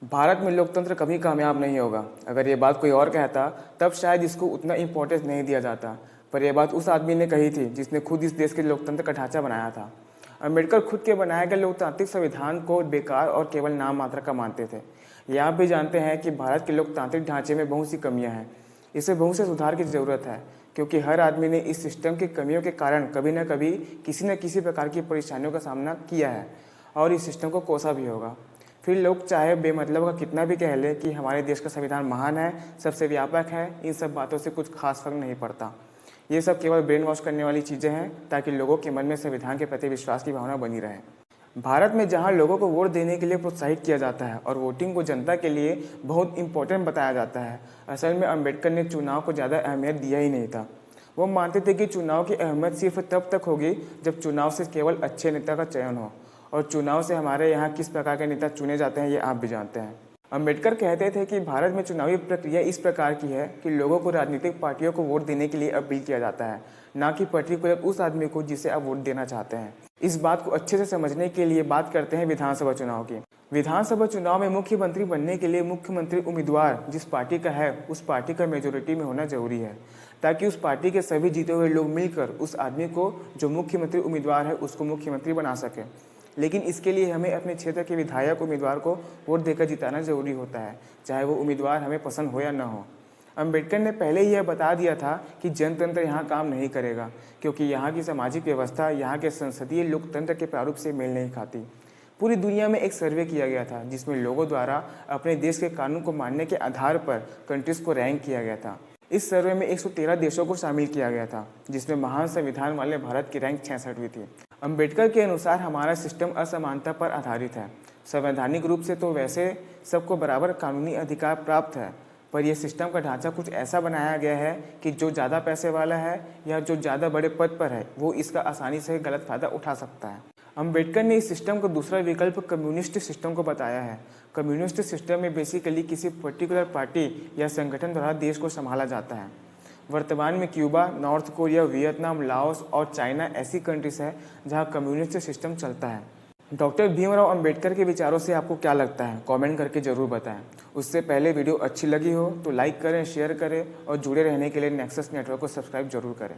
भारत में लोकतंत्र कभी कामयाब नहीं होगा। अगर ये बात कोई और कहता तब शायद इसको उतना इम्पोर्टेंस नहीं दिया जाता, पर यह बात उस आदमी ने कही थी जिसने खुद इस देश के लोकतंत्र का ढांचा बनाया था। अम्बेडकर खुद के बनाए गए लोकतांत्रिक संविधान को बेकार और केवल नाम मात्र का मानते थे। ये आप भी जानते हैं कि भारत के लोकतांत्रिक ढांचे में बहुत सी कमियां हैं। इसे बहुत से सुधार की ज़रूरत है, क्योंकि हर आदमी ने इस सिस्टम की कमियों के कारण कभी न कभी किसी न किसी प्रकार की परेशानियों का सामना किया है और इस सिस्टम को कोसा भी होगा। फिर लोग चाहे बेमतलब का कितना भी कह ले कि हमारे देश का संविधान महान है, सबसे व्यापक है, इन सब बातों से कुछ खास फर्क नहीं पड़ता। ये सब केवल ब्रेन वॉश करने वाली चीज़ें हैं ताकि लोगों के मन में संविधान के प्रति विश्वास की भावना बनी रहे। भारत में जहां लोगों को वोट देने के लिए प्रोत्साहित किया जाता है और वोटिंग को जनता के लिए बहुत इंपॉर्टेंट बताया जाता है, असल में अम्बेडकर ने चुनाव को ज़्यादा अहमियत दिया ही नहीं था। वो मानते थे कि चुनाव की अहमियत सिर्फ तब तक होगी जब चुनाव से केवल अच्छे नेता का चयन हो, और चुनाव से हमारे यहाँ किस प्रकार के नेता चुने जाते हैं ये आप भी जानते हैं। अम्बेडकर कहते थे कि भारत में चुनावी प्रक्रिया इस प्रकार की है कि लोगों को राजनीतिक पार्टियों को वोट देने के लिए अपील किया जाता है, ना कि पर्टिकुलर उस आदमी को जिसे आप वोट देना चाहते हैं। इस बात को अच्छे से समझने के लिए बात करते हैं विधानसभा चुनाव की। विधानसभा चुनाव में मुख्यमंत्री बनने के लिए मुख्यमंत्री उम्मीदवार जिस पार्टी का है उस पार्टी का मेजोरिटी में होना जरूरी है, ताकि उस पार्टी के सभी जीते हुए लोग मिलकर उस आदमी को जो मुख्यमंत्री उम्मीदवार है उसको मुख्यमंत्री बना सके। लेकिन इसके लिए हमें अपने क्षेत्र के विधायक उम्मीदवार को वोट देकर जिताना जरूरी होता है, चाहे वो उम्मीदवार हमें पसंद हो या न हो। अम्बेडकर ने पहले ही यह बता दिया था कि जनतंत्र यहाँ काम नहीं करेगा, क्योंकि यहाँ की सामाजिक व्यवस्था यहाँ के संसदीय लोकतंत्र के प्रारूप से मेल नहीं खाती। पूरी दुनिया में एक सर्वे किया गया था जिसमें लोगों द्वारा अपने देश के कानून को मानने के आधार पर कंट्रीज को रैंक किया गया था। इस सर्वे में 113 देशों को शामिल किया गया था, जिसमें महान संविधान वाले भारत की रैंक 66वीं थी। अम्बेडकर के अनुसार हमारा सिस्टम असमानता पर आधारित है। संवैधानिक रूप से तो वैसे सबको बराबर कानूनी अधिकार प्राप्त है, पर यह सिस्टम का ढांचा कुछ ऐसा बनाया गया है कि जो ज़्यादा पैसे वाला है या जो ज़्यादा बड़े पद पर है वो इसका आसानी से गलत फ़ायदा उठा सकता है। अम्बेडकर ने इस सिस्टम को दूसरा विकल्प कम्युनिस्ट सिस्टम को बताया है। कम्युनिस्ट सिस्टम में बेसिकली किसी पर्टिकुलर पार्टी या संगठन द्वारा देश को संभाला जाता है। वर्तमान में Cuba, north Korea, Vietnam, Laos और चाइना ऐसी कंट्रीज है जहां कम्युनिस्ट सिस्टम चलता है। डॉक्टर भीमराव अंबेडकर के विचारों से आपको क्या लगता है, कमेंट करके जरूर बताएं। उससे पहले वीडियो अच्छी लगी हो तो लाइक करें, शेयर करें और जुड़े रहने के लिए नेक्सस नेटवर्क को सब्सक्राइब जरूर करें।